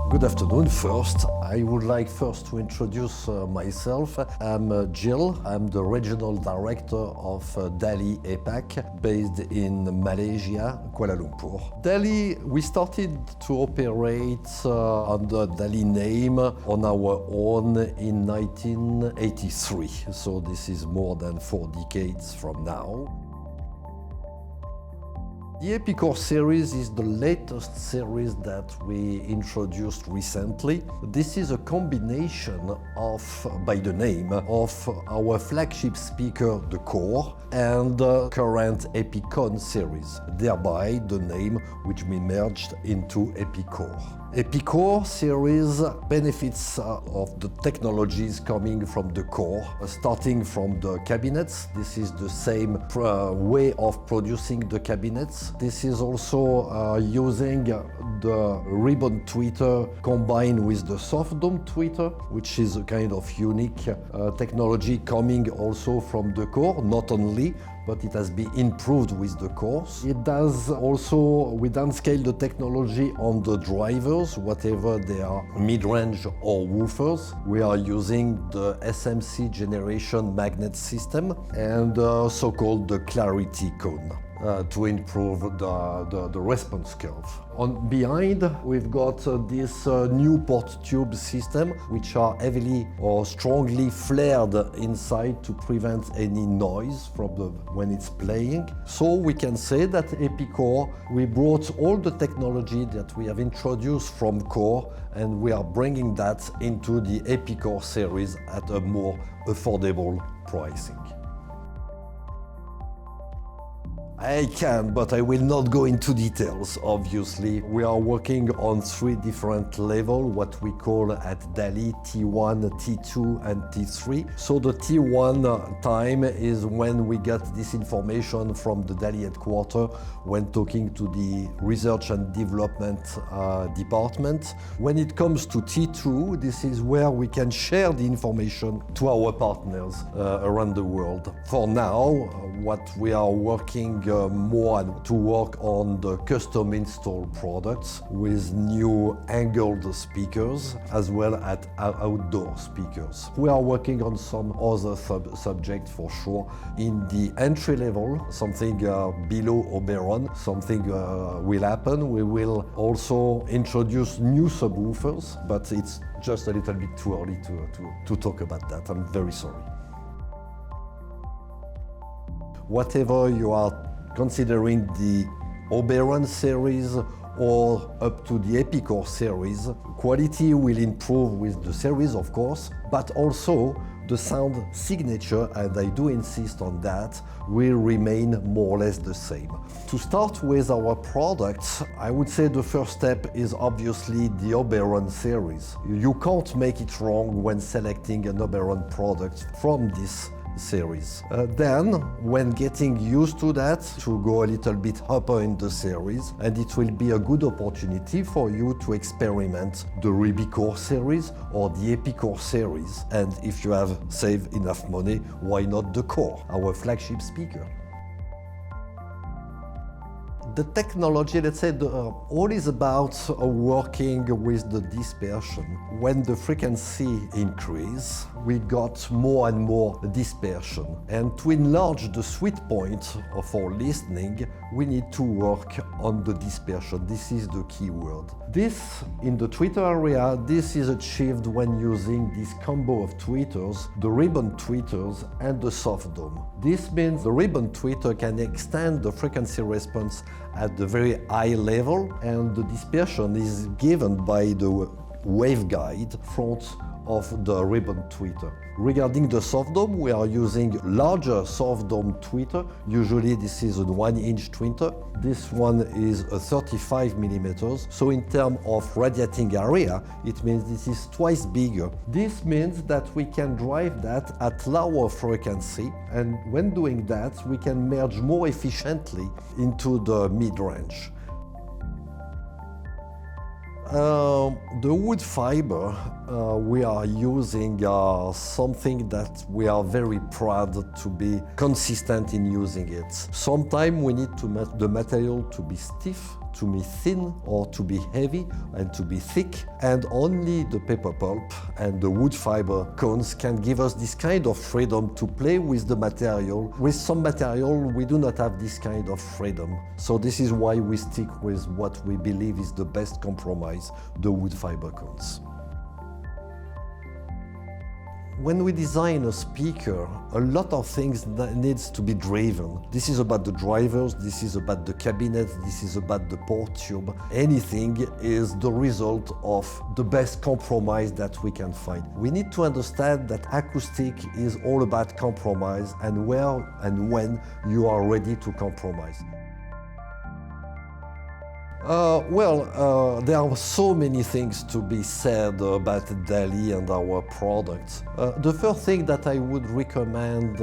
Good afternoon. First, I would like to introduce myself. I'm Jill. I'm the regional director of Dali APAC, based in Malaysia, Kuala Lumpur. Dali, we started to operate under Dali name on our own in 1983. So this is more than 4 decades from now. The Epikore series is the latest series that we introduced recently. This is a combination of, by the name, of our flagship speaker, the Core, and the current Epikore series, thereby the name which we merged into Epikore. Epikore series benefits of the technologies coming from the Core, starting from the cabinets. This is the same way of producing the cabinets. This is also using the ribbon tweeter combined with the soft dome tweeter, which is a kind of unique technology coming also from the Core, not only, but it has been improved with the course. It does also, we downscale the technology on the drivers, whatever they are, mid-range or woofers. We are using the SMC generation magnet system and so-called the clarity cone. To improve the response curve. Behind, we've got this new port tube system, which are heavily or strongly flared inside to prevent any noise from when it's playing. So we can say that Epikore, we brought all the technology that we have introduced from Core, and we are bringing that into the Epikore series at a more affordable pricing. I can, but I will not go into details, obviously. We are working on 3 different levels, what we call at Dali T1, T2 and T3. So the T1 time is when we get this information from the Dali headquarters when talking to the research and development department. When it comes to T2, this is where we can share the information to our partners around the world. For now, what we are working more to work on the custom installed products with new angled speakers as well as outdoor speakers. We are working on some other subjects for sure. In the entry level, something below Oberon, something will happen. We will also introduce new subwoofers, but it's just a little bit too early to talk about that. I'm very sorry. Whatever you are considering the Oberon series or up to the Epikore series, quality will improve with the series, of course, but also the sound signature, and I do insist on that, will remain more or less the same. To start with our products, I would say the first step is obviously the Oberon series. You can't make it wrong when selecting an Oberon product from this series. Then, when getting used to that, to go a little bit upper in the series, and it will be a good opportunity for you to experiment the Epikore series or the Epikore series. And if you have saved enough money, why not the Core, our flagship speaker? The technology, let's say, all is about working with the dispersion. When the frequency increase, we got more and more dispersion. And to enlarge the sweet point of our listening, we need to work on the dispersion. This is the key word. This, in the tweeter area, this is achieved when using this combo of tweeters, the ribbon tweeters and the soft dome. This means the ribbon tweeter can extend the frequency response at the very high level, and the dispersion is given by the waveguide front of the ribbon tweeter. Regarding the soft dome, we are using larger soft dome tweeter. Usually this is a 1-inch tweeter. This one is a 35 millimeters. So in terms of radiating area, it means this is twice bigger. This means that we can drive that at lower frequency, and when doing that, we can merge more efficiently into the mid-range. The wood fiber we are using something that we are very proud to be consistent in using it. Sometimes we need the material to be stiff to be thin or to be heavy and to be thick, and only the paper pulp and the wood fiber cones can give us this kind of freedom to play with the material. With some material we do not have this kind of freedom, so this is why we stick with what we believe is the best compromise, the wood fiber cones. When we design a speaker, a lot of things that needs to be driven. This is about the drivers, this is about the cabinet, this is about the port tube. Anything is the result of the best compromise that we can find. We need to understand that acoustic is all about compromise and where and when you are ready to compromise. There are so many things to be said about Dali and our products. The first thing that I would recommend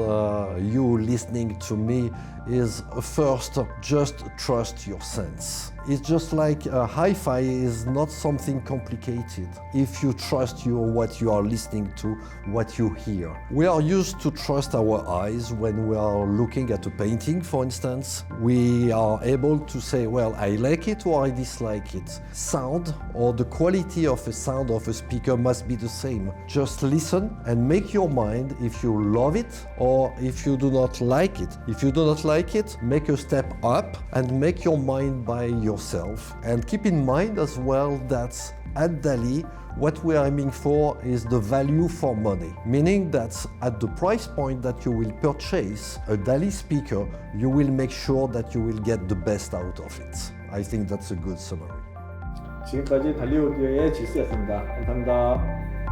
you listening to me is first, just trust your sense. It's just like hi-fi is not something complicated if you trust what you are listening to, what you hear. We are used to trust our eyes when we are looking at a painting, for instance. We are able to say, well, I like it or I dislike it. Sound or the quality of a sound of a speaker must be the same. Just listen and make your mind if you love it or if you do not like it. If you do not like it, make a step up and make your mind by yourself. And keep in mind as well that at Dali, what we are aiming for is the value for money, meaning that at the price point that you will purchase a Dali speaker, you will make sure that you will get the best out of it. I think that's a good summary. 지금까지 달리 오디오의 지스였습니다. 감사합니다.